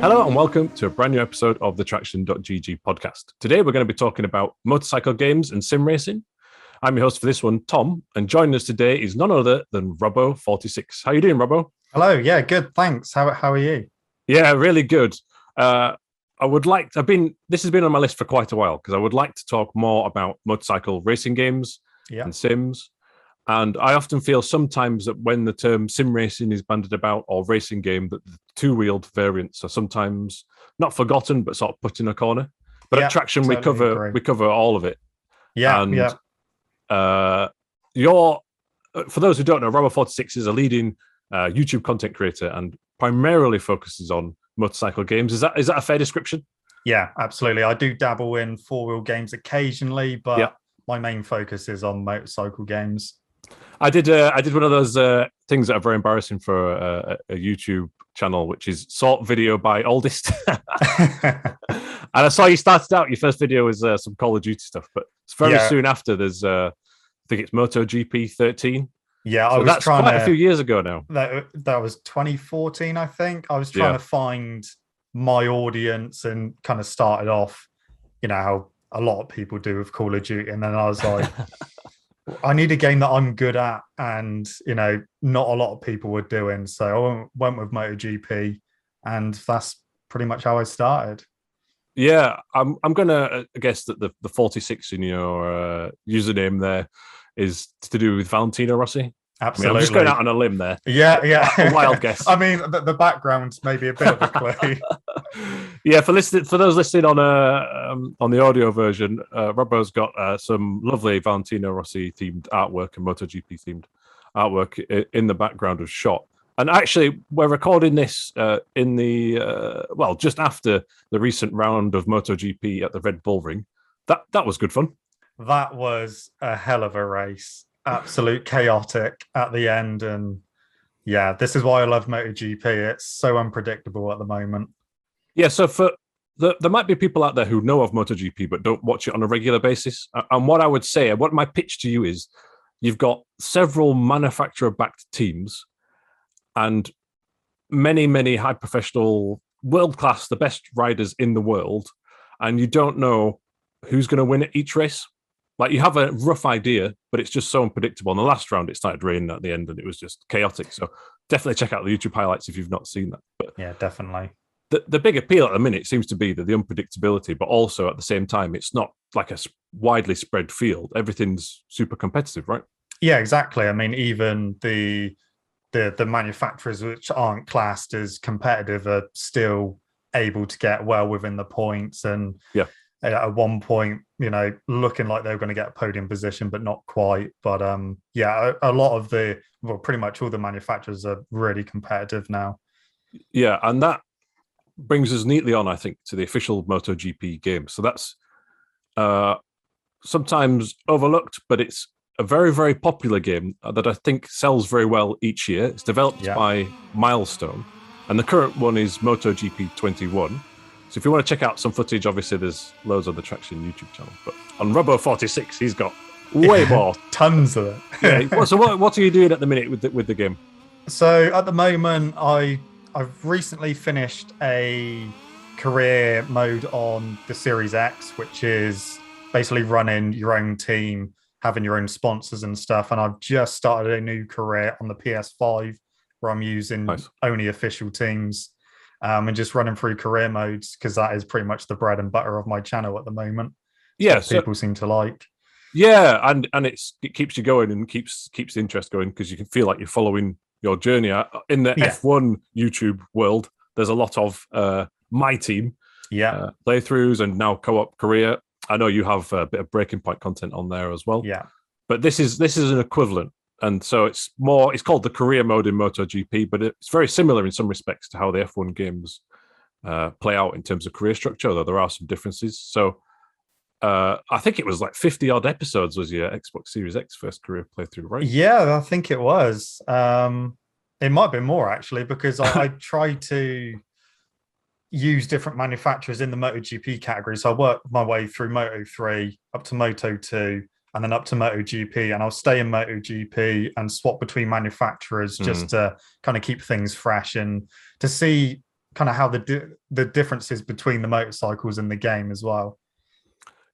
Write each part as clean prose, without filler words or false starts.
Hello and welcome to a brand new episode of the TraxionGG podcast. Today we're going to be talking about motorcycle games and sim racing. I'm your host for this one, Tom, and joining us today is none other than Robbo46. How are you doing, Robbo? Hello, yeah, good, thanks. How are you? Yeah, really good. This has been on my list for quite a while because I would like to talk more about motorcycle racing games and sims. And I often feel sometimes that when the term sim racing is bandied about or racing game, that the two-wheeled variants are sometimes not forgotten, but sort of put in a corner. But at Traxion, totally we cover all of it. Yeah. For those who don't know, Robbo46 is a leading YouTube content creator and primarily focuses on motorcycle games. Is that a fair description? Yeah, absolutely. I do dabble in four-wheel games occasionally, but my main focus is on motorcycle games. I did one of those things that are very embarrassing for a YouTube channel, which is sort video by oldest. And I saw you started out. Your first video was some Call of Duty stuff, but it's very soon after. There's I think it's MotoGP 13. Yeah, so that's quite a few years ago now. That was 2014, I think. I was trying to find my audience and kind of started off, how a lot of people do with Call of Duty, and then I was like. I need a game that I'm good at, and not a lot of people were doing. So I went with MotoGP, and that's pretty much how I started. Yeah, I'm gonna guess that the 46 in your username there is to do with Valentino Rossi. Absolutely, I'm just going out on a limb there. Yeah, a wild guess. I mean, the background's maybe a bit of a clue. Yeah, for those listening on the audio version, Robbo's got some lovely Valentino Rossi themed artwork and MotoGP themed artwork in the background of shot. And actually, we're recording this in the just after the recent round of MotoGP at the Red Bull Ring. That was good fun. That was a hell of a race. Absolute chaotic at the end, and this is why I love MotoGP. It's so unpredictable at the moment. Yeah, so there might be people out there who know of MotoGP but don't watch it on a regular basis. And what I would say, what my pitch to you is, you've got several manufacturer-backed teams and many, many high professional, world-class, the best riders in the world, and you don't know who's going to win at each race. Like, you have a rough idea, but it's just so unpredictable. In the last round, it started raining at the end, and it was just chaotic. So definitely check out the YouTube highlights if you've not seen that. But yeah, definitely. The big appeal at the minute seems to be the unpredictability, but also at the same time, it's not like a widely spread field. Everything's super competitive, right? Yeah, exactly. I mean, even the manufacturers which aren't classed as competitive are still able to get well within the points, and at one point, looking like they were going to get a podium position, but not quite. But a lot of pretty much all the manufacturers are really competitive now. Yeah, and that brings us neatly on, I think, to the official MotoGP game. So that's sometimes overlooked, but it's a very, very popular game that I think sells very well each year. It's developed by Milestone, and the current one is MotoGP 21. So if you want to check out some footage, obviously there's loads on the Traxion YouTube channel. But on Robbo46, he's got way more. Tons of it. So what are you doing at the minute with the game? So at the moment, I've recently finished a career mode on the Series X, which is basically running your own team, having your own sponsors and stuff. And I've just started a new career on the PS5 where I'm using only official teams. And just running through career modes, because that is pretty much the bread and butter of my channel at the moment. People seem to like. Yeah, and it keeps you going and keeps the interest going, because you can feel like you're following your journey. In the F1 YouTube world, there's a lot of my team playthroughs and now co-op career. I know you have a bit of breaking point content on there as well. Yeah, but this is an equivalent. And so it's called the career mode in MotoGP, but it's very similar in some respects to how the F1 games play out in terms of career structure, although there are some differences. So I think it was like 50 odd episodes was your Xbox Series X first career playthrough, right? Yeah, I think it was. It might be more, actually, because I tried to use different manufacturers in the MotoGP category. So I worked my way through Moto3 up to Moto2 and then up to MotoGP, and I'll stay in MotoGP and swap between manufacturers just to kind of keep things fresh and to see kind of how the differences between the motorcycles in the game as well.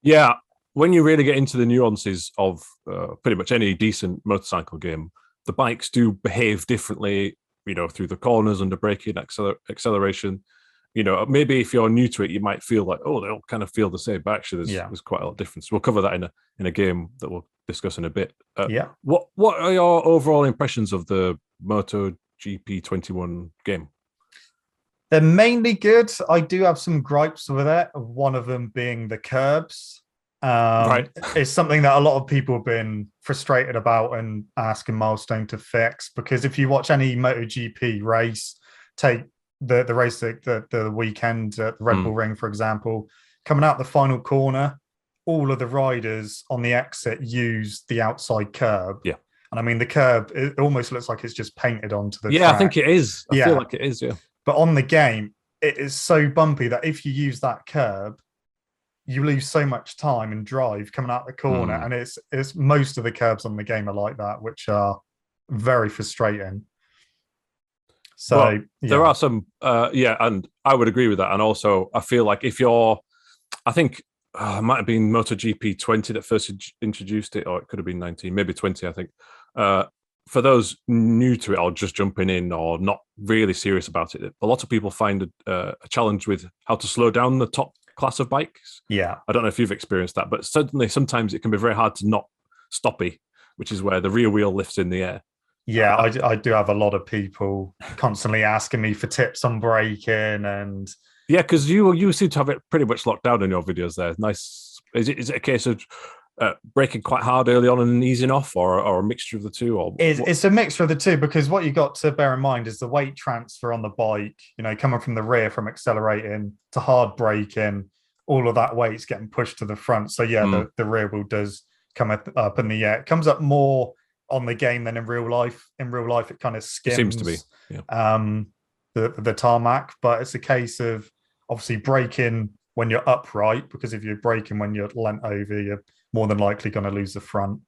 Yeah, when you really get into the nuances of pretty much any decent motorcycle game, the bikes do behave differently, through the corners, under braking, acceleration. Maybe if you're new to it, you might feel like, oh, they all kind of feel the same, but actually there's quite a lot of difference. We'll cover that in a game that we'll discuss in a bit. What are your overall impressions of the MotoGP 21 game? They're mainly good. I do have some gripes with it. One of them being the curbs. Right. It's something that a lot of people have been frustrated about and asking Milestone to fix, because if you watch any MotoGP race, take the race the weekend at the Red Bull Ring, for example, coming out the final corner, all of the riders on the exit use the outside curb. Yeah. And I mean, the curb, it almost looks like it's just painted onto the track. I think it is. I feel like it is, yeah. But on the game, it is so bumpy that if you use that curb, you lose so much time and drive coming out the corner. And it's most of the curbs on the game are like that, which are very frustrating. So there are some, and I would agree with that. And also, I feel like I think it might have been MotoGP 20 that first introduced it, or it could have been 19, maybe 20, I think. For those new to it or just jumping in or not really serious about it, a lot of people find a challenge with how to slow down the top class of bikes. Yeah. I don't know if you've experienced that, but certainly sometimes it can be very hard to not stoppy, which is where the rear wheel lifts in the air. Yeah, I do have a lot of people constantly asking me for tips on braking and... Yeah, because you seem to have it pretty much locked down in your videos there. Nice. Is it a case of braking quite hard early on and easing off, or a mixture of the two? Or it's a mixture of the two, because what you got to bear in mind is the weight transfer on the bike, coming from the rear, from accelerating to hard braking, all of that weight's getting pushed to the front. So the rear wheel does come up in the air. It comes up more on the game than in real life. In real life, it kind of skims. It seems to be. Yeah. The tarmac, but it's a case of obviously braking when you're upright, because if you're braking when you're leant over, you're more than likely going to lose the front.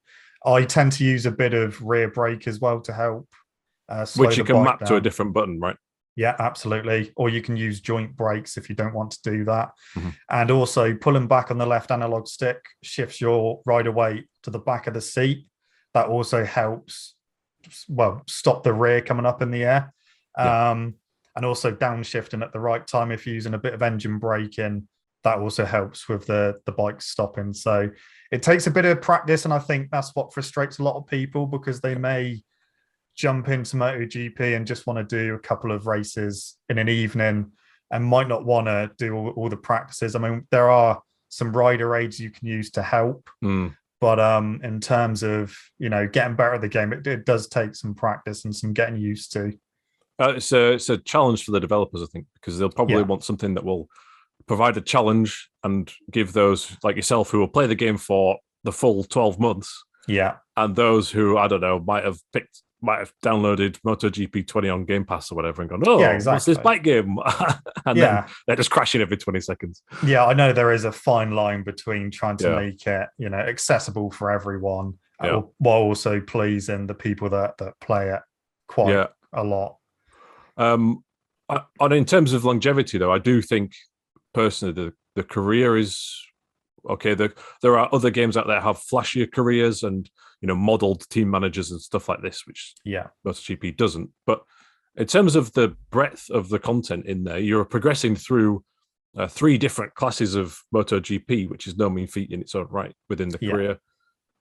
I tend to use a bit of rear brake as well to help slow which you can map down to a different button, right? Yeah, absolutely. Or you can use joint brakes if you don't want to do that. And also pulling back on the left analog stick shifts your rider weight to the back of the seat. That also helps, stop the rear coming up in the air. And also downshifting at the right time if you're using a bit of engine braking, that also helps with the bike stopping. So it takes a bit of practice, and I think that's what frustrates a lot of people, because they may jump into MotoGP and just want to do a couple of races in an evening and might not want to do all the practices. I mean, there are some rider aids you can use to help, but in terms of getting better at the game, it does take some practice and some getting used to. It's a challenge for the developers, I think, because they'll probably want something that will provide a challenge and give those like yourself who will play the game for the full 12 months. Yeah. And those who, I don't know, might have downloaded MotoGP 20 on Game Pass or whatever and gone, what's this bike game? And then they're just crashing every 20 seconds. Yeah, I know there is a fine line between trying to make it, accessible for everyone, while also pleasing the people that play it quite a lot. And in terms of longevity, though, I do think personally the career is okay. There are other games out there that have flashier careers and modeled team managers and stuff like this, which MotoGP doesn't. But in terms of the breadth of the content in there, you're progressing through 3 different classes of MotoGP, which is no mean feat in its own right within the career.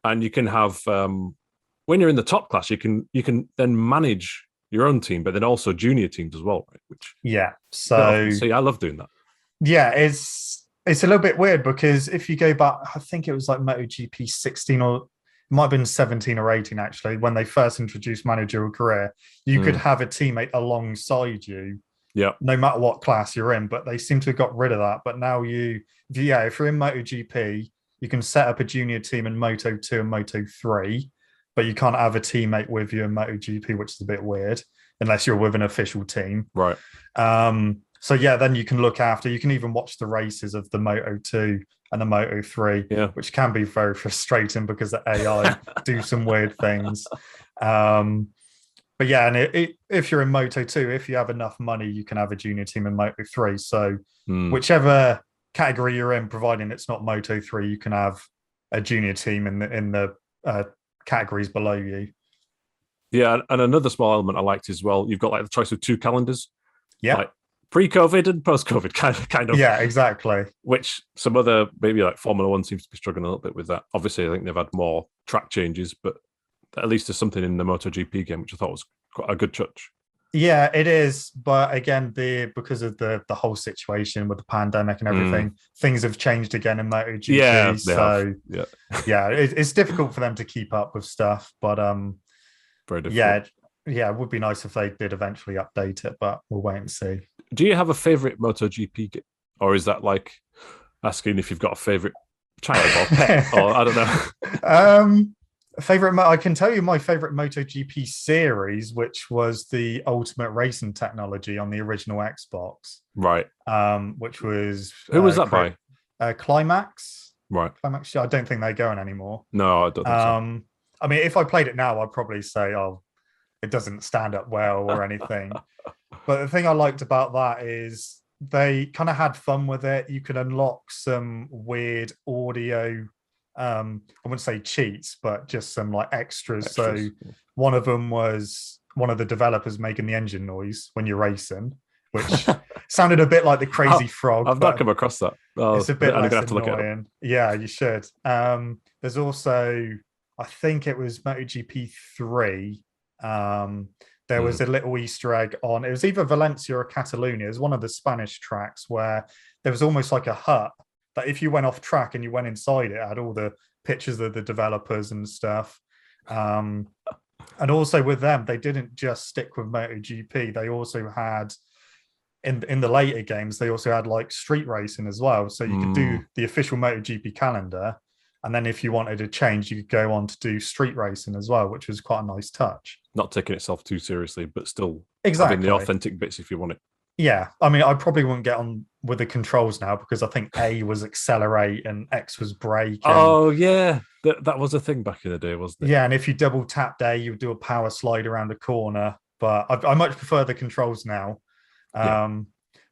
And you can have when you're in the top class, you can then manage your own team, but then also junior teams as well, right? Which so I love doing that. Yeah, it's a little bit weird, because if you go back, I think it was like MotoGP 16, or it might have been 17 or 18 actually, when they first introduced managerial career, you could have a teammate alongside you, no matter what class you're in. But they seem to have got rid of that. But now if you're in MotoGP, you can set up a junior team in Moto2 and Moto3. But you can't have a teammate with you in MotoGP, which is a bit weird, unless you're with an official team. Right. So then you can look after, you can even watch the races of the Moto2 and the Moto3, which can be very frustrating because the AI do some weird things. But yeah, and if you're in Moto 2, if you have enough money, you can have a junior team in Moto 3. So whichever category you're in, providing it's not Moto 3, you can have a junior team in the categories below you. Yeah, and another small element I liked as well, you've got like the choice of 2 calendars. Yeah. Like pre-COVID and post-COVID kind of. Yeah, exactly. Which some other, maybe like Formula One seems to be struggling a little bit with that. Obviously, I think they've had more track changes, but at least there's something in the MotoGP game, which I thought was quite a good touch. Yeah, it is. But again, because of the whole situation with the pandemic and everything, things have changed again in MotoGP. Yeah, so yeah, it's difficult for them to keep up with stuff. But very difficult. Yeah, it would be nice if they did eventually update it, but we'll wait and see. Do you have a favorite MotoGP game? Or is that like asking if you've got a favorite child or pet? Or I don't know. I can tell you my favorite MotoGP series, which was the Ultimate Racing technology on the original Xbox. Right. Which was who was that by? Climax. Right. Climax. I don't think they're going anymore. No, I don't think so. I mean, if I played it now, I'd probably say, "Oh, it doesn't stand up well" or anything. But the thing I liked about that is they kind of had fun with it. You could unlock some weird audio. I wouldn't say cheats, but just some like extras. So one of them was one of the developers making the engine noise when you're racing, which sounded a bit like the Crazy Frog. I've not come across that. It's a bit I'm less gonna have to look at it. Yeah, you should. There's also, I think it was MotoGP 3. There was a little Easter egg on, it was either Valencia or Catalonia. It was one of the Spanish tracks where there was almost like a hut that if you went off track and you went inside it, had all the pictures of the developers and stuff. And also with them, they didn't just stick with MotoGP. They also had, in the later games, they also had like street racing as well. So you could do the official MotoGP calendar. And then if you wanted to change, you could go on to do street racing as well, which was quite a nice touch. Not taking itself too seriously, but still having the authentic bits if you want it. Yeah. I mean, I probably wouldn't get on with the controls now because I think A was accelerate and X was brake. Oh, yeah. That was a thing back in the day, wasn't it? Yeah. And if you double tapped A, you would do a power slide around a corner. But I much prefer the controls now. But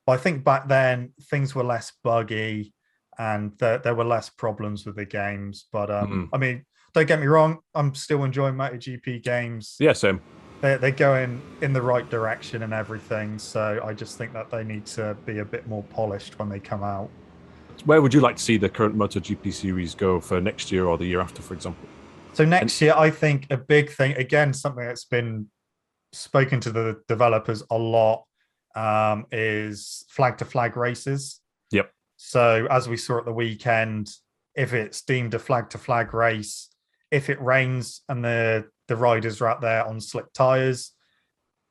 I think back then things were less buggy. And there were less problems with the games. But I mean, don't get me wrong, I'm still enjoying MotoGP games. Yeah, same. They're going in the right direction and everything. So I just think that they need to be a bit more polished when they come out. Where would you like to see the current MotoGP series go for next year or the year after, for example? So next year, I think a big thing, again, something that's been spoken to the developers a lot, is flag-to-flag races. Yep. So as we saw at the weekend, if it's deemed a flag-to-flag race, if it rains and the riders are out there on slick tires,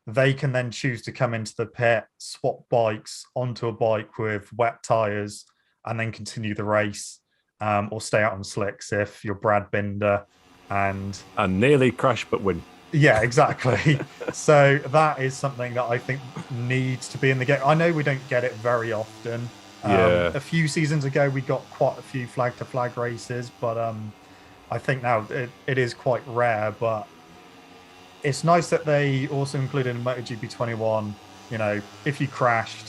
they can then choose to come into the pit, swap bikes onto a bike with wet tires, and then continue the race, or stay out on slicks if you're Brad Binder and nearly crash but win. Yeah, exactly. So that is something that I think needs to be in the game. I know we don't get it very often. A few seasons ago, we got quite a few flag-to-flag races, but I think now it is quite rare. But it's nice that they also included in MotoGP 21, you know, if you crashed,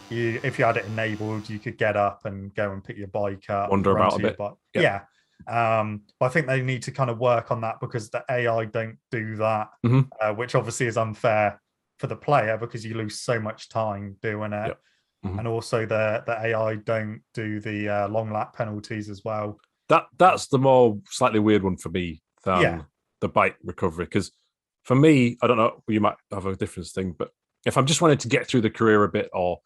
if you had it enabled, you could get up and go and pick your bike up. Wander about a bit. Yeah. But I think they need to kind of work on that because the AI don't do that, which obviously is unfair for the player because you lose so much time doing it. Yep. And also the AI don't do the long lap penalties as well. That's the more slightly weird one for me than the bike recovery. Because for me, I don't know, you might have a different thing, but if I'm just wanting to get through the career a bit or,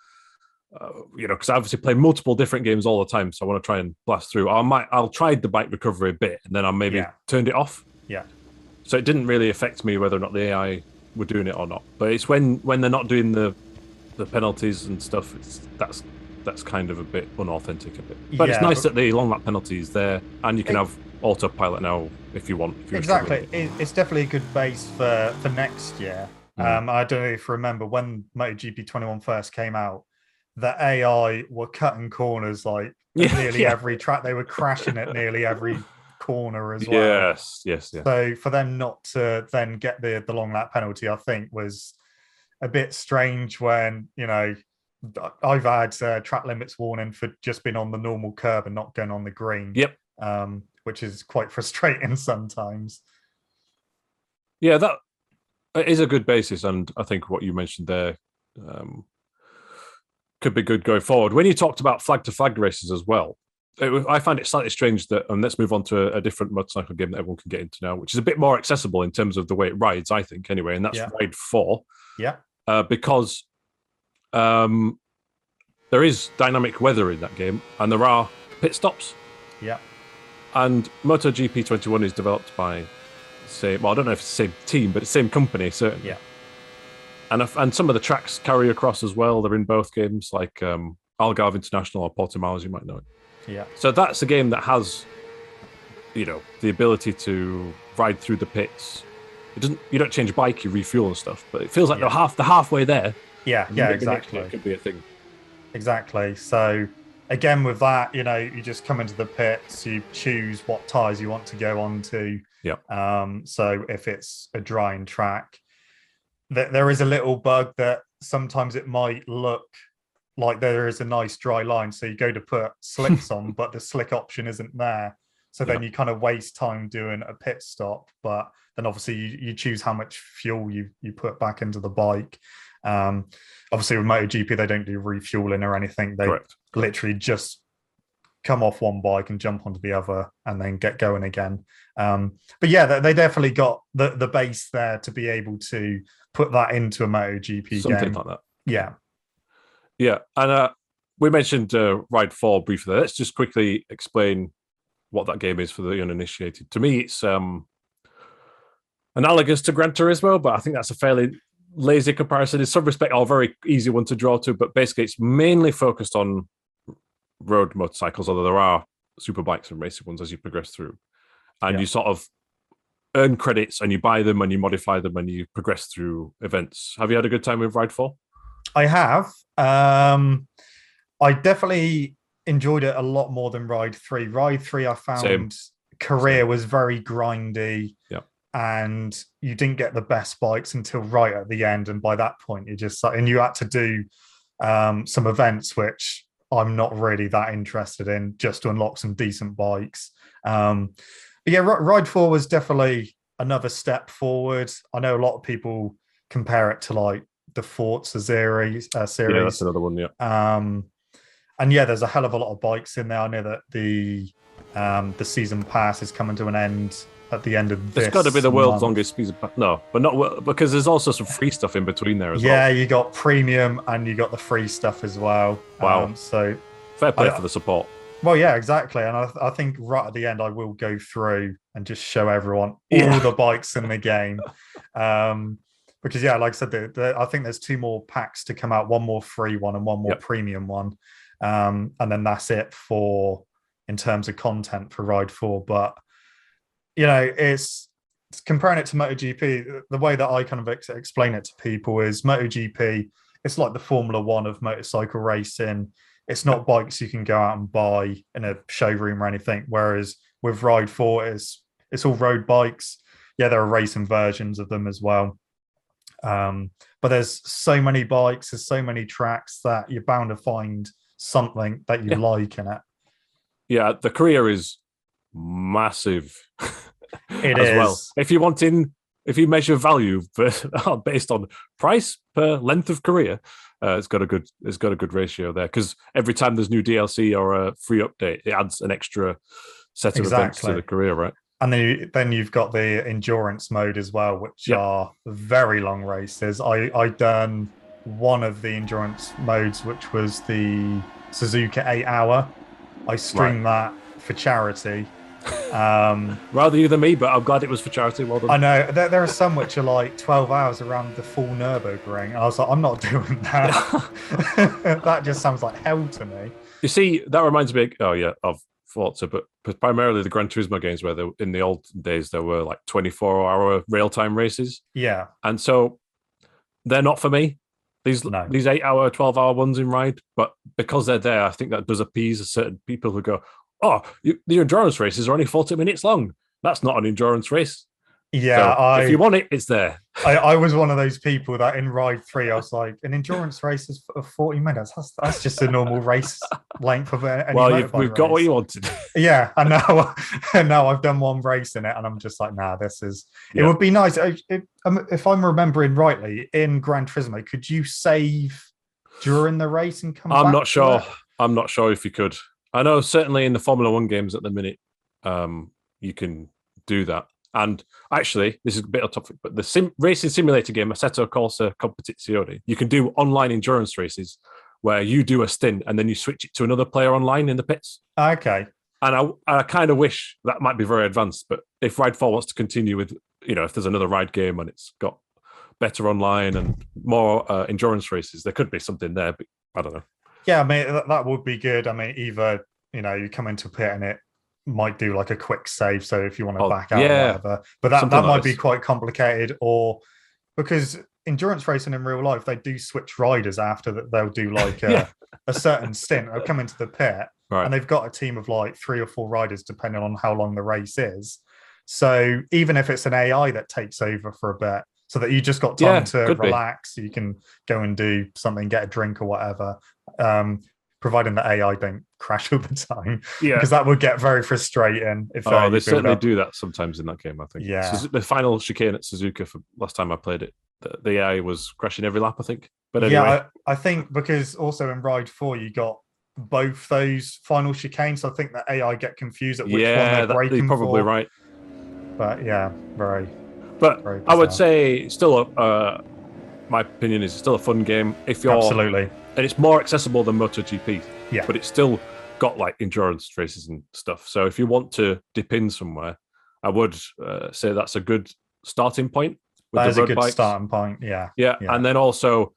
because I obviously play multiple different games all the time, so I want to try and blast through. I'll try the bike recovery a bit and then I maybe turned it off. Yeah. So it didn't really affect me whether or not the AI were doing it or not. But it's when they're not doing the penalties and stuff, that's kind of a bit unauthentic a bit. But it's nice that the long lap penalty is there and you can have autopilot now if you want. Exactly. It's definitely a good base for next year. I don't know if you remember when MotoGP 21 first came out, the AI were cutting corners like nearly every track. They were crashing at nearly every corner as well. Yes. So for them not to then get the long lap penalty, I think was a bit strange when, I've had track limits warning for just being on the normal curb and not going on the green. Yep. Which is quite frustrating sometimes. Yeah, that is a good basis. And I think what you mentioned there could be good going forward. When you talked about flag-to-flag races as well, I find it slightly strange that, and let's move on to a different motorcycle game that everyone can get into now, which is a bit more accessible in terms of the way it rides, I think, anyway, and that's Ride 4. Yeah. Because there is dynamic weather in that game, and there are pit stops. Yeah. And MotoGP 21 is developed by I don't know if it's the same team, but the same company, certainly. Yeah. And some of the tracks carry across as well. They're in both games, like Algarve International or Portimao, as you might know it. Yeah. So that's a game that has, the ability to ride through the pits. You don't change bike, you refuel and stuff, but it feels like they're halfway there. Yeah, exactly. It could be a thing. Exactly. So again, with that, you just come into the pits, you choose what tyres you want to go on to. Yeah. So if it's a drying track, there is a little bug that sometimes it might look like there is a nice dry line. So you go to put slicks on, but the slick option isn't there. So then you kind of waste time doing a pit stop. But then obviously you choose how much fuel you put back into the bike. Obviously with MotoGP, they don't do refueling or anything. They literally just come off one bike and jump onto the other and then get going again. But yeah, they definitely got the base there to be able to put that into a MotoGP Something game. like that. Yeah. Yeah. And we mentioned Ride 4 briefly. Let's just quickly explain what that game is for the uninitiated. To me, it's analogous to Gran Turismo, but I think that's a fairly lazy comparison. In some respect, a very easy one to draw to, but basically it's mainly focused on road motorcycles, although there are superbikes and racing ones as you progress through. And you sort of earn credits and you buy them and you modify them and you progress through events. Have you had a good time with Ride 4? I have. I definitely enjoyed it a lot more than Ride 3. Ride 3, I found career was very grindy. Yeah. And you didn't get the best bikes until right at the end. And by that point, you had to do some events, which I'm not really that interested in, just to unlock some decent bikes. But yeah, Ride 4 was definitely another step forward. I know a lot of people compare it to like the Forza series. Yeah, that's another one, yeah. And yeah, there's a hell of a lot of bikes in there. I know that the season pass is coming to an end at the end of this. It's got to be the world's month. longest season pass. No, but not because there's also some free stuff in between there as well. Yeah, you got premium and you got the free stuff as well. Wow. So fair play for the support. Well, yeah, exactly. And I think right at the end, I will go through and just show everyone all the bikes in the game. Because, yeah, like I said, I think there's 2 more packs to come out, one more free one and one more premium one. And then that's it in terms of content for Ride 4. But, it's comparing it to MotoGP, the way that I kind of explain it to people is MotoGP, it's like the Formula 1 of motorcycle racing. It's not bikes you can go out and buy in a showroom or anything. Whereas with Ride 4, it's all road bikes. Yeah, there are racing versions of them as well. But there's so many bikes, there's so many tracks that you're bound to find something that you like in it. Yeah, the career is massive. It is. Well. If you measure value based on price per length of career, it's got a good ratio there, because every time there's new DLC or a free update, it adds an extra set of events to the career, right? And then you've got the endurance mode as well, which are very long races. I done one of the endurance modes, which was the Suzuka 8 hour. I streamed that for charity. Rather you than me, but I'm glad it was for charity. Well done. I know there are some which are like 12 hours around the full Nürburgring. I was like, I'm not doing that. That just sounds like hell to me. You see, that reminds me of Forza, but primarily the Gran Turismo games, where in the old days there were like 24-hour real-time races. Yeah. And so they're not for me. These 8-hour, 12-hour ones in Ride, but because they're there, I think that does appease certain people who go, the endurance races are only 40 minutes long. That's not an endurance race. Yeah, so if you want it, it's there. I was one of those people that in Ride 3, I was like, an endurance race is for 40 minutes. That's just a normal race length of any we've got what you wanted. Yeah, I know. No, I've done one race in it, and I'm just like, nah, this is... It would be nice. If I'm remembering rightly, in Gran Turismo, could you save during the race and come back? I'm not sure. I'm not sure if you could. I know certainly in the Formula One games at the minute, you can do that. And actually, this is a bit off topic, but the racing simulator game, Assetto Corsa Competizione, you can do online endurance races where you do a stint and then you switch it to another player online in the pits. Okay. And I kind of wish that might be very advanced, but if Ride 4 wants to continue with, if there's another Ride game and it's got better online and more endurance races, there could be something there, but I don't know. Yeah, I mean, that would be good. I mean, either, you come into pit and it might do like a quick save, so if you want to back out or whatever, but that might be quite complicated, or because endurance racing in real life, they do switch riders after that. They'll do like a certain stint. They'll come into the pit and they've got a team of like 3 or 4 riders depending on how long the race is. So even if it's an AI that takes over for a bit, so that you just got time to relax, you can go and do something, get a drink or whatever, providing the AI don't crash all the time. Yeah, because that would get very frustrating. If they certainly do that sometimes in that game, I think. Yeah, the final chicane at Suzuka for last time I played it, the AI was crashing every lap, I think. But anyway. Yeah, I think because also in Ride 4 you got both those final chicanes, so I think the AI get confused at which one they're braking you're probably for. Right. But yeah, very I would say still my opinion is it's still a fun game if you're absolutely, and it's more accessible than MotoGP. Yeah, but it's still got like endurance races and stuff. So if you want to dip in somewhere, I would say that's a good starting point. That is a good starting point. Yeah. And then also,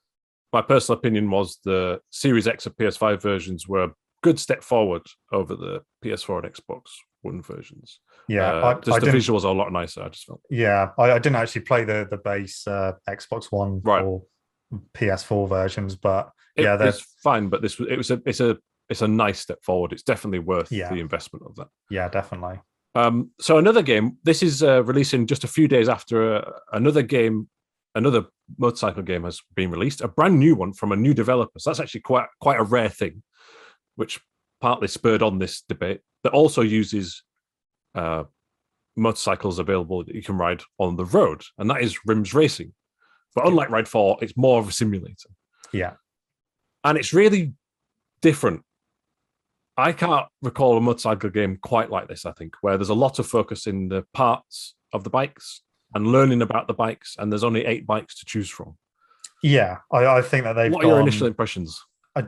my personal opinion was the Series X of PS5 versions were a good step forward over the PS4 and Xbox One versions. Yeah, the visuals are a lot nicer, I just felt. Yeah, I didn't actually play the base Xbox One or PS4 versions, but it's fine. But it's a nice step forward. It's definitely worth the investment of that. Yeah, definitely. So another game. This is releasing just a few days after another motorcycle game has been released, a brand new one from a new developer. So that's actually quite a rare thing, which partly spurred on this debate. That also uses motorcycles available that you can ride on the road, and that is Rims Racing. But unlike Ride 4, it's more of a simulator. Yeah. And it's really different. I can't recall a motorcycle game quite like this, I think, where there's a lot of focus in the parts of the bikes and learning about the bikes, and there's only 8 bikes to choose from. Yeah, I think that they've What are your initial impressions? I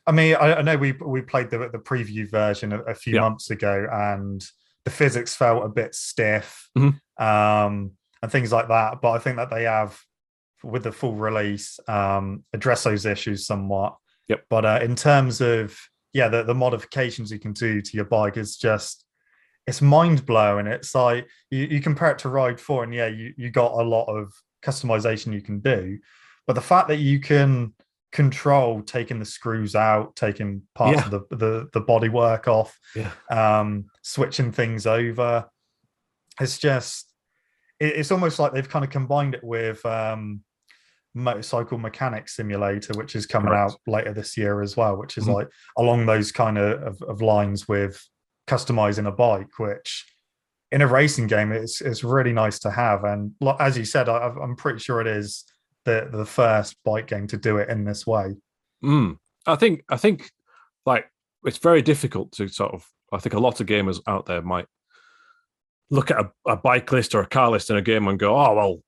know we played the preview version a few months ago, and the physics felt a bit stiff, and things like that. But I think that they have, with the full release, addressed those issues somewhat. Yep. But in terms of the modifications you can do to your bike is just, it's mind blowing. It's like you compare it to Ride 4, and you got a lot of customization you can do, but the fact that you can control taking the screws out, taking parts of the bodywork off, switching things over, it's almost like they've kind of combined it with Motorcycle Mechanic Simulator, which is coming out later this year as well, which is like along those kind of lines with customizing a bike, which in a racing game it's really nice to have. And as you said, I'm pretty sure it is the first bike game to do it in this way. I think like it's very difficult to I think a lot of gamers out there might look at a bike list or a car list in a game and go, oh well,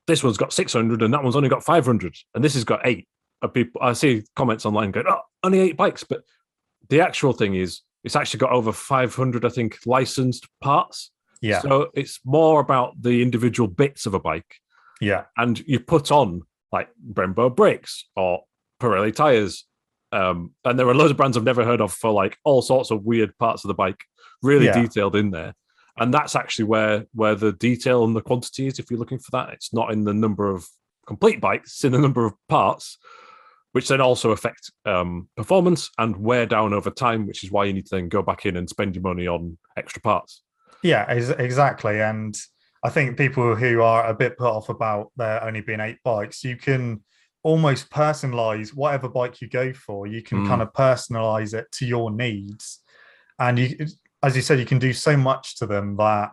this one's got 600 and that one's only got 500 and this has got 8. People, I see comments online going, oh, only 8 bikes, but the actual thing is it's actually got over 500, I think, licensed parts. Yeah. So it's more about the individual bits of a bike. Yeah. And you put on like Brembo brakes or Pirelli tires. And there are loads of brands I've never heard of for like all sorts of weird parts of the bike, really detailed in there. And that's actually where the detail and the quantity is. If you're looking for that, it's not in the number of complete bikes, it's in the number of parts. which then also affect performance and wear down over time, which is why you need to then go back in and spend your money on extra parts. Yeah, exactly. And I think people who are a bit put off about there only being 8 bikes, you can almost personalize whatever bike you go for. You can kind of personalize it to your needs. And you, as you said, you can do so much to them that,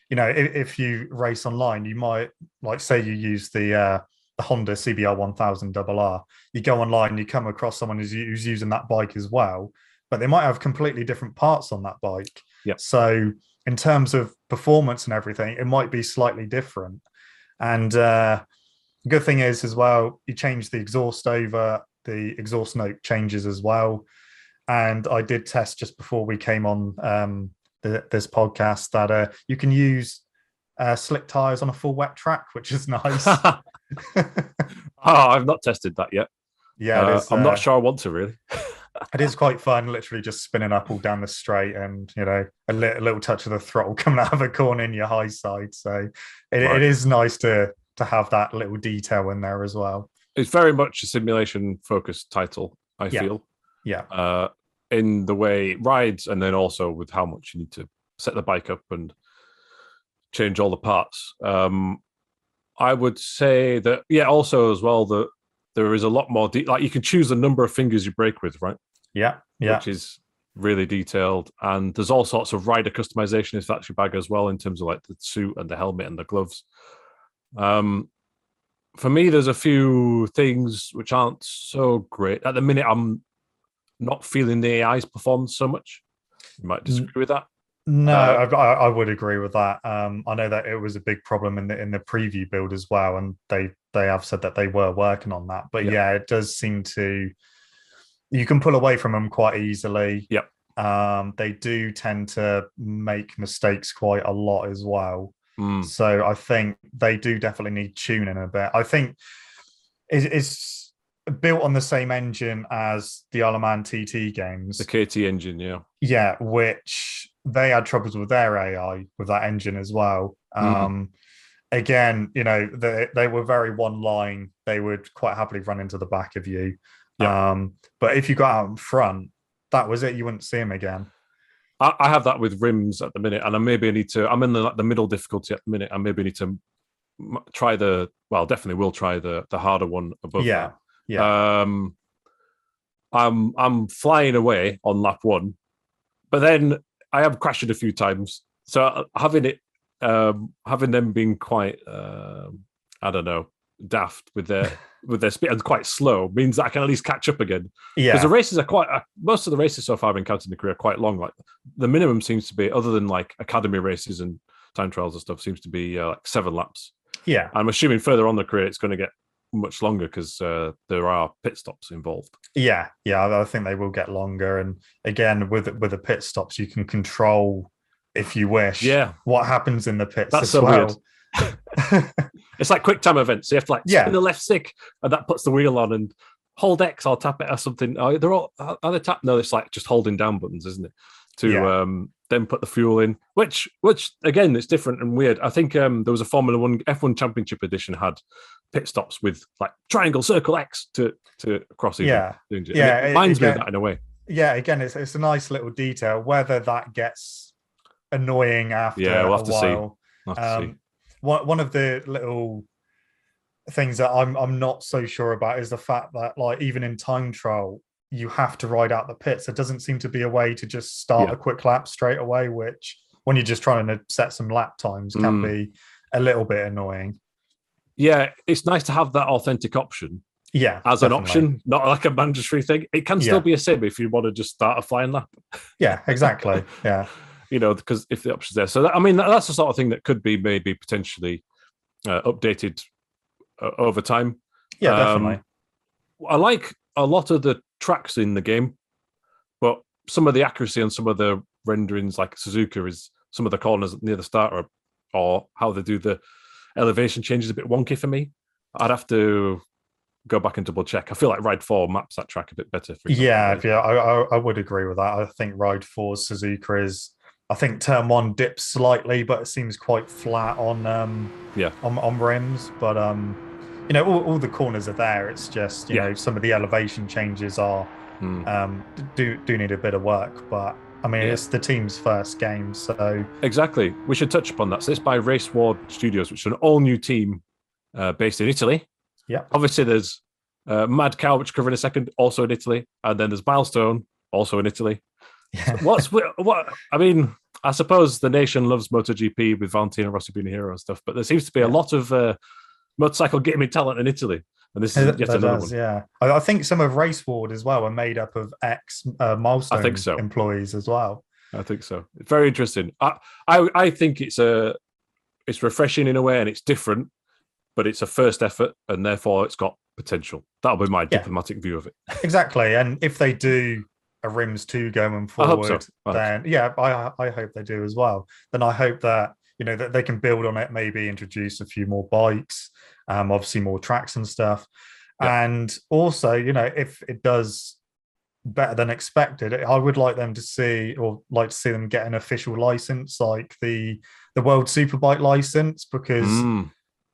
you know, if you race online, you might, like, say you use the Honda CBR 1000 RR. You go online, you come across someone who's using that bike as well, but they might have completely different parts on that bike. Yep. So in terms of performance and everything, it might be slightly different. And the good thing is as well, you change the exhaust over, the exhaust note changes as well. And I did test just before we came on this podcast that you can use slick tires on a full wet track, which is nice. I've not tested that yet. Yeah, it is, I'm not sure I want to really. It is quite fun, literally just spinning up all down the straight, and you know, a little touch of the throttle coming out of a corner in your high side. So it is nice to have that little detail in there as well. It's very much a simulation focused title, I feel. Yeah. In the way it rides, and then also with how much you need to set the bike up and change all the parts. I would say that, also as well, that there is a lot more, like you can choose the number of fingers you brake with, right? Yeah. Which is really detailed. And there's all sorts of rider customization if that's your bag as well, in terms of like the suit and the helmet and the gloves. For me, there's a few things which aren't so great. At the minute, I'm not feeling the AI's performance so much. You might disagree with that. No, I would agree with that. I know that it was a big problem in the preview build as well, and they have said that they were working on that. But it does seem to, you can pull away from them quite easily. Yep. They do tend to make mistakes quite a lot as well. So I think they do definitely need tuning a bit. I think it's built on the same engine as the Isle of Man TT games. The KT engine, yeah. Yeah, which they had troubles with their AI with that engine as well. Again, you know, they were very one line. They would quite happily run into the back of you. Yeah. But if you got out in front, that was it. You wouldn't see them again. I have that with rims at the minute, and I'm in the middle difficulty at the minute. I maybe need to try definitely will try the harder one above that. Yeah. I'm flying away on lap 1, but then I have crashed it a few times. So having them being quite I don't know, daft with their speed and quite slow means that I can at least catch up again. Yeah, because the races are most of the races so far I've encountered in the career are quite long. Like the minimum seems to be, other than like academy races and time trials and stuff, seems to be like 7 laps. Yeah, I'm assuming further on the career it's going to get much longer because there are pit stops involved. Yeah, I think they will get longer. And again, with the pit stops, you can control, if you wish, what happens in the pits. That's so weird. It's like quick time events. So you have to like spin the left stick, and that puts the wheel on, and hold X, I'll tap it or something. Oh, they're all are they tap? No, it's like just holding down buttons, isn't it? To then put the fuel in, which again, it's different and weird. I think there was a Formula One F1 Championship edition had pit stops with like triangle, circle, X to cross. It reminds me of that in a way. Yeah, again, it's a nice little detail. Whether that gets annoying after we'll have a while. See. One of the little things that I'm not so sure about is the fact that, like, even in time trial, you have to ride out the pits. There doesn't seem to be a way to just start a quick lap straight away, which when you're just trying to set some lap times can be a little bit annoying. Yeah, it's nice to have that authentic option. Yeah, as an option, not like a mandatory thing. It can still be a sim if you want to just start a flying lap. Yeah, exactly. Yeah. You know, because if the option's there. So, that's the sort of thing that could be maybe potentially updated over time. Yeah, definitely. I like a lot of the tracks in the game, but some of the accuracy on some of the renderings, like Suzuka, is some of the corners near the start or how they do the elevation changes a bit wonky for me. I'd have to go back and double check. I feel like Ride 4 maps that track a bit better. I would agree with that. I think Ride 4's Suzuka is, I think turn 1 dips slightly, but it seems quite flat on rims. But all the corners are there. It's just some of the elevation changes are do need a bit of work, but I mean it's the team's first game, so exactly. We should touch upon that. So it's by Race Ward Studios, which is an all-new team based in Italy. Yeah, obviously there's Mad Cow, which covered a second, also in Italy, and then there's Milestone, also in Italy. Yeah. So what I mean, I suppose the nation loves MotoGP with Valentino Rossi being a hero and stuff, but there seems to be a lot of motorcycle gaming talent in Italy, and this is yet another one. Yeah, I think some of Race Ward as well are made up of ex Milestone employees as well. I think so. It's very interesting. I think it's refreshing in a way, and it's different, but it's a first effort, and therefore it's got potential. That'll be my diplomatic view of it. Exactly, and if they do a Rims 2 going forward, then I hope they do as well. Then I hope that that they can build on it, maybe introduce a few more bikes, obviously more tracks and stuff. And also, if it does better than expected, I would like them to see them get an official license, like the World Superbike license, because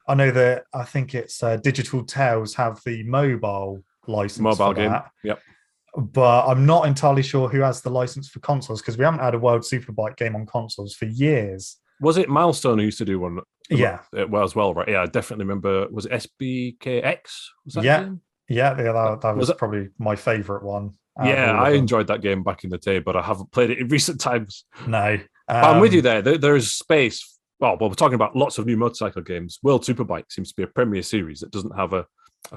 I know that I think it's Digital Tales have the mobile license for game. That. Yep. But I'm not entirely sure who has the license for consoles, because we haven't had a World Superbike game on consoles for years. Was it Milestone who used to do one? Yeah. Well, as well, right? Yeah, I definitely remember. Was it SBKX? Was that game? Yeah, that was probably my favourite one. Yeah, I enjoyed that game back in the day, but I haven't played it in recent times. No. But I'm with you there. There's space. Well, we're talking about lots of new motorcycle games. World Superbike seems to be a premier series that doesn't have a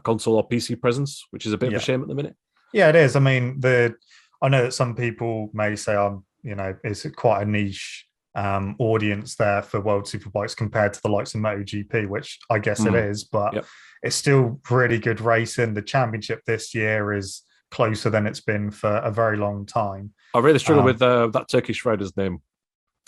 console or PC presence, which is a bit of a shame at the minute. Yeah, it is. I mean, I know that some people may say, it's quite a niche audience there for World Superbikes compared to the likes of MotoGP, which I guess it is, but it's still really good racing. The championship this year is closer than it's been for a very long time. I really struggle with that Turkish rider's name.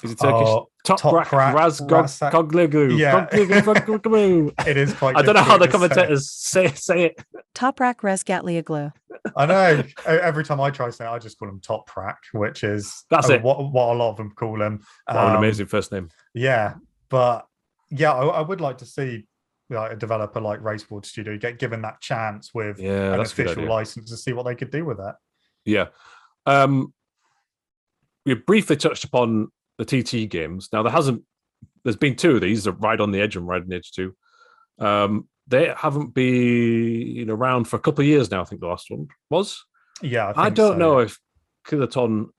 Is it Turkish? Toprak Razgatlioglu. Yeah. It is quite. I don't know how the commentators say it. Toprak Razgatlioglu. I know. Every time I try to say it, I just call him Toprak, which is what a lot of them call him. What an amazing first name. Yeah, but I would like to see a developer like Race Ward Studio get given that chance with an official license to see what they could do with that. Yeah. We briefly touched upon the TT games. Now there's been two of these, the Ride on the Edge and Ride on the Edge 2. They haven't been around for a couple of years now. I think the last one was. Yeah, I don't know if Kiloton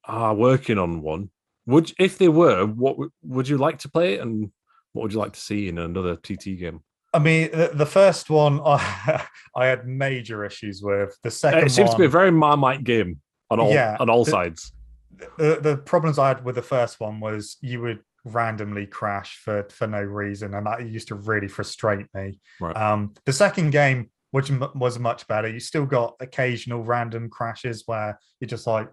are working on one. If they were, what would you like to play, and what would you like to see in another TT game? I mean, the first one I had major issues with. The second, it seems to be a very Marmite game on all sides. The problems I had with the first one was you would randomly crash for no reason, and that used to really frustrate me. Right. The second game, which was much better, you still got occasional random crashes where you're just like,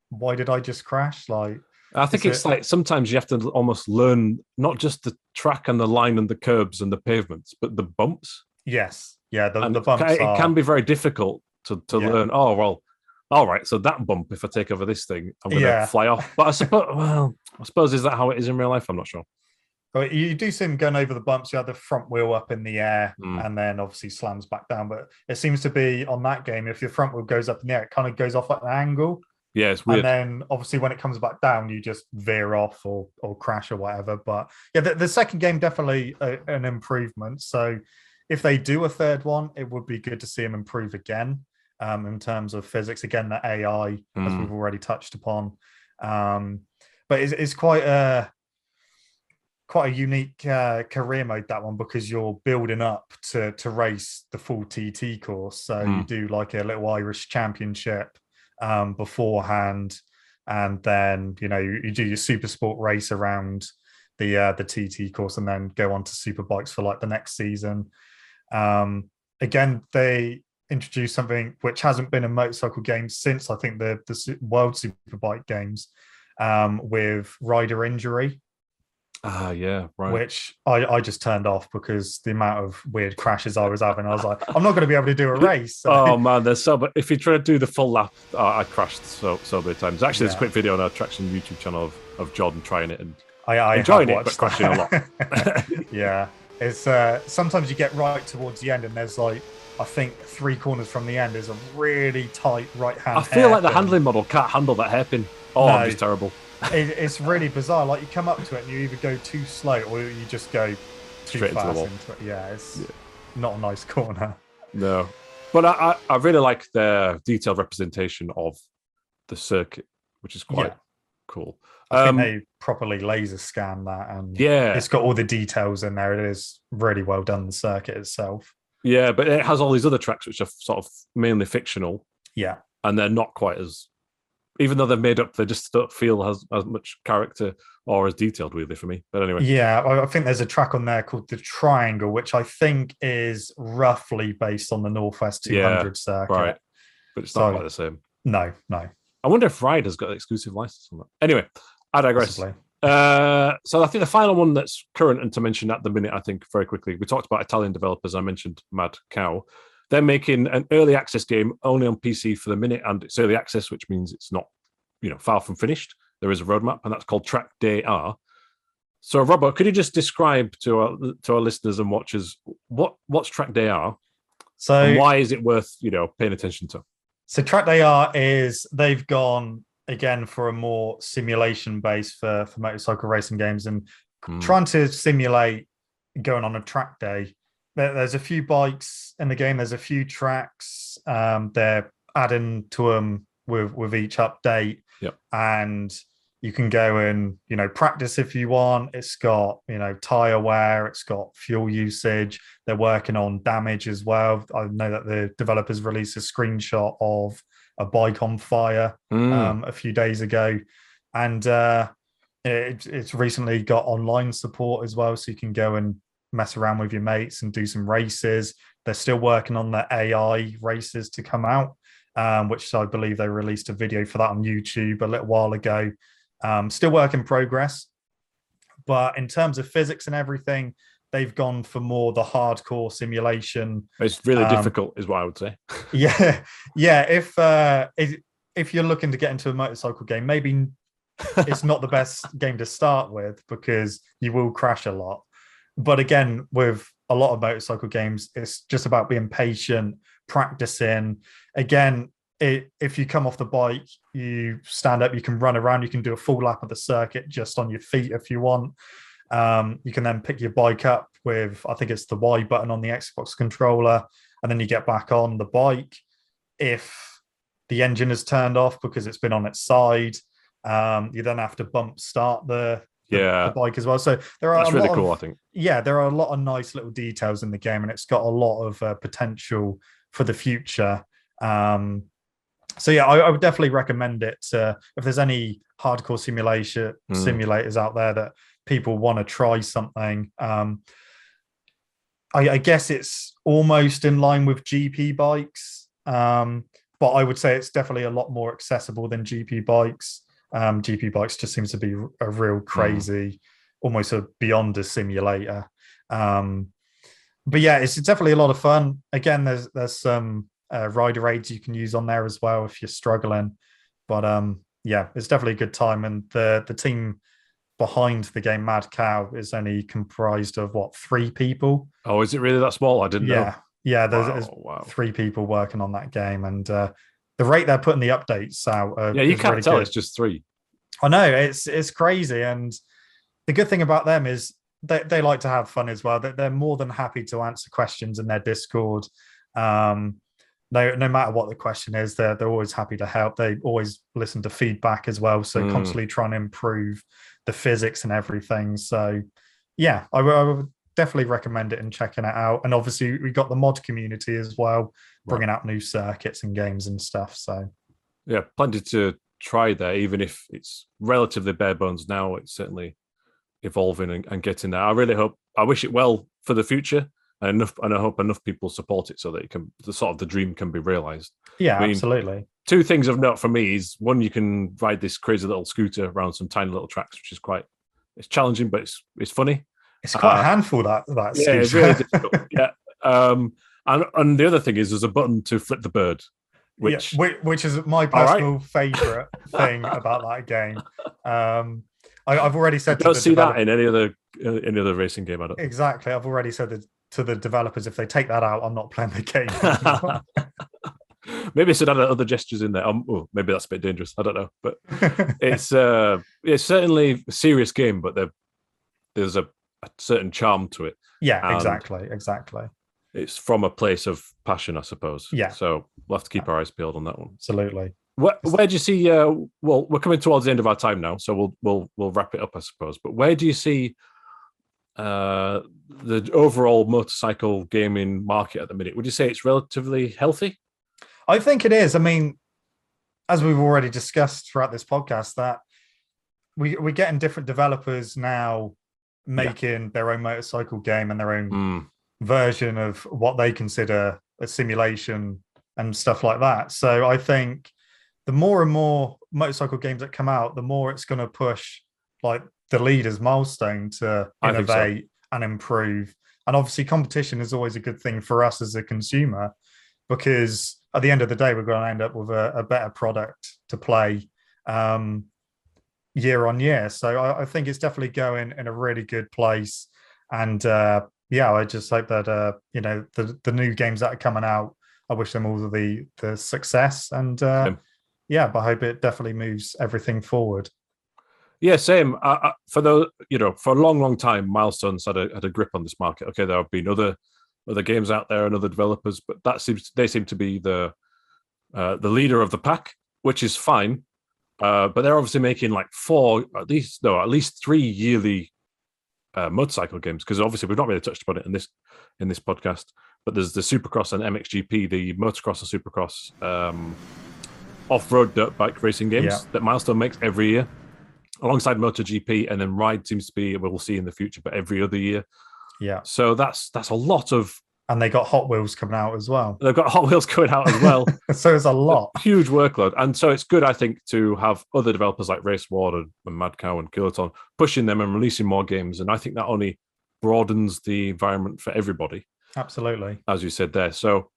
why did I just crash? Like, I think it's like sometimes you have to almost learn not just the track and the line and the curbs and the pavements, but the bumps. Yes. Yeah, the bumps it can be very difficult to learn. Oh, well, all right, so that bump, if I take over this thing, I'm going to fly off. But I suppose, is that how it is in real life? I'm not sure. But you do see him going over the bumps. You have the front wheel up in the air and then obviously slams back down. But it seems to be on that game, if your front wheel goes up in the air, it kind of goes off at an angle. Yeah, it's weird. And then obviously when it comes back down, you just veer off or crash or whatever. But yeah, the second game definitely an improvement. So if they do a third one, it would be good to see them improve again. In terms of physics, again, the AI, as we've already touched upon, but it's quite a unique career mode, that one, because you're building up to race the full TT course. So you do like a little Irish championship beforehand, and then you do your super sport race around the TT course, and then go on to Superbikes for like the next season. Again, they introduce something which hasn't been a motorcycle game since I think the World Superbike games, with rider injury. Yeah, right. Which I just turned off because the amount of weird crashes I was having. I was like, I'm not going to be able to do a race. So. Oh man, there's so. But if you try to do the full lap, I crashed so many times. Actually, there's a quick video on our Traxion YouTube channel of Jordan trying it and I enjoying it, but crashing a lot. Yeah. It's sometimes you get right towards the end, and there's like, I think 3 corners from the end is a really tight right-hand. I feel like the handling model can't handle that hairpin. Oh, no, I'm just terrible. It's really bizarre. Like, you come up to it and you either go too slow or you just go too straight fast into it. Yeah, it's not a nice corner. No, but I really like the detailed representation of the circuit, which is quite cool. I think they properly laser scan that, and it's got all the details in there. It is really well done, the circuit itself. Yeah, but it has all these other tracks which are sort of mainly fictional. Yeah. And they're not quite as, even though they're made up, they just don't feel as much character or as detailed, really, for me. But anyway. Yeah, I think there's a track on there called the Triangle, which I think is roughly based on the Northwest 200 circuit. Right. But it's not quite the same. No. I wonder if Ride has got an exclusive license on that. Anyway, I digress. So I think the final one that's current and to mention at the minute, I think very quickly, we talked about Italian developers. I mentioned Mad Cow. They're making an early access game only on PC for the minute, and it's early access, which means it's not, far from finished. There is a roadmap, and that's called TrackDayR. So, Robert, could you just describe to our listeners and watchers what's TrackDayR? And why is it worth paying attention to? So TrackDayR is, they've gone again for a more simulation base for motorcycle racing games, and trying to simulate going on a track day. There's a few bikes in the game. There's a few tracks. They're adding to them with each update. Yep. And you can go and, practice if you want. It's got, tire wear. It's got fuel usage. They're working on damage as well. I know that the developers released a screenshot of a bike on fire a few days ago. And it's recently got online support as well. So you can go and mess around with your mates and do some races. They're still working on the AI races to come out, which I believe they released a video for that on YouTube a little while ago. Still work in progress, but in terms of physics and everything, they've gone for more the hardcore simulation. It's really difficult, is what I would say. Yeah. If you're looking to get into a motorcycle game, maybe it's not the best game to start with because you will crash a lot. But again, with a lot of motorcycle games, it's just about being patient, practicing. Again, if you come off the bike, you stand up, you can run around, you can do a full lap of the circuit just on your feet if you want. You can then pick your bike up with, I think it's the Y button on the Xbox controller, and then you get back on the bike. If the engine is turned off because it's been on its side, you then have to bump start the bike as well. So that's really cool, I think. Yeah, there are a lot of nice little details in the game, and it's got a lot of potential for the future. So yeah, I would definitely recommend it. If there's any hardcore simulators out there that people want to try something, I guess it's almost in line with GP bikes, but I would say it's definitely a lot more accessible than GP bikes. GP bikes just seems to be a real crazy, almost beyond a simulator. But yeah, it's definitely a lot of fun. Again, there's some rider aids you can use on there as well if you're struggling. But yeah, it's definitely a good time. And the team behind the game, Mad Cow, is only comprised of 3 people. Oh, is it really that small? I didn't know. Yeah, there's 3 people working on that game, and the rate they're putting the updates out. You can't really tell good. It's just 3. I know, it's crazy. And the good thing about them is they like to have fun as well. They're more than happy to answer questions in their Discord. No matter what the question is, they're always happy to help. They always listen to feedback as well. So constantly trying to improve the physics and everything. So yeah, I would definitely recommend it and checking it out. And obviously we got the mod community as well, bringing out new circuits and games and stuff. So yeah, plenty to try there, even if it's relatively bare bones now. It's certainly evolving and getting there. I wish it well for the future, and I hope enough people support it so that the dream can be realized. Yeah, absolutely. 2 things of note for me is, one, you can ride this crazy little scooter around some tiny little tracks, which is it's challenging, but it's funny. It's quite a handful, that scooter. Yeah, it's really difficult. Yeah. And the other thing is there's a button to flip the bird, which is my personal favorite thing about that game. I've already said I don't see that in any other racing game. I don't. Exactly. I've already said to the developers, if they take that out, I'm not playing the game. Maybe I should add other gestures in there. Maybe that's a bit dangerous. I don't know, but it's certainly a serious game, but there's a certain charm to it. Yeah, exactly. It's from a place of passion, I suppose. Yeah. So we'll have to keep our eyes peeled on that one. Absolutely. Where do you see? Well, we're coming towards the end of our time now, so we'll wrap it up, I suppose. But where do you see the overall motorcycle gaming market at the minute? Would you say it's relatively healthy? I think it is. I mean, as we've already discussed throughout this podcast, that we're getting different developers now making their own motorcycle game and their own version of what they consider a simulation and stuff like that. So I think the more and more motorcycle games that come out, the more it's going to push like the leader's milestone to innovate and improve. And obviously competition is always a good thing for us as a consumer, because at the end of the day, we're going to end up with a better product to play year on year. So I think it's definitely going in a really good place. And I just hope that the new games that are coming out, I wish them all the success. And but I hope it definitely moves everything forward. Yeah, same. For a long time, Milestone's had a grip on this market. Okay, there have been other games out there and other developers, but they seem to be the leader of the pack, which is fine. But they're obviously making like at least 3 yearly motorcycle games, because obviously we've not really touched upon it in this podcast. But there's the Supercross and MXGP, the motocross and supercross off-road dirt bike racing games that Milestone makes every year, alongside MotoGP, and then Ride seems to be, we'll see in the future, but every other year. Yeah. So that's a lot of. And they got Hot Wheels coming out as well. They've got Hot Wheels coming out as well. So it's a lot. A huge workload. And so it's good, I think, to have other developers like Race Ward and Mad Cow and Kiloton pushing them and releasing more games. And I think that only broadens the environment for everybody. Absolutely. As you said there. So,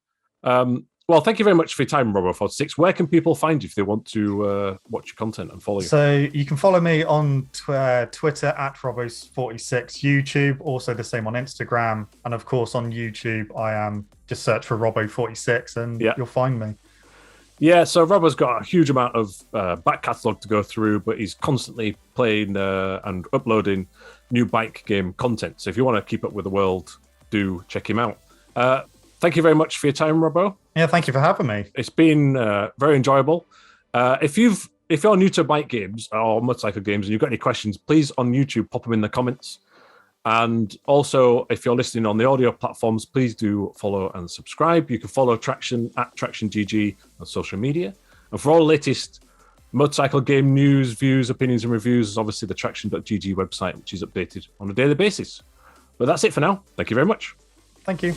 well, thank you very much for your time, Robo46. Where can people find you if they want to watch your content and follow you? So you can follow me on Twitter at Robo46, YouTube, also the same on Instagram. And of course on YouTube, I am just search for Robo46 and you'll find me. Yeah, so Robbo's got a huge amount of back catalogue to go through, but he's constantly playing and uploading new bike game content. So if you want to keep up with the world, do check him out. Thank you very much for your time, Robbo. Yeah, thank you for having me. It's been very enjoyable. If you're new to bike games or motorcycle games and you've got any questions, please on YouTube pop them in the comments. And also, if you're listening on the audio platforms, please do follow and subscribe. You can follow Traxion at TraxionGG on social media. And for all the latest motorcycle game news, views, opinions, and reviews, is obviously the Traxion.gg website, which is updated on a daily basis. But that's it for now. Thank you very much. Thank you.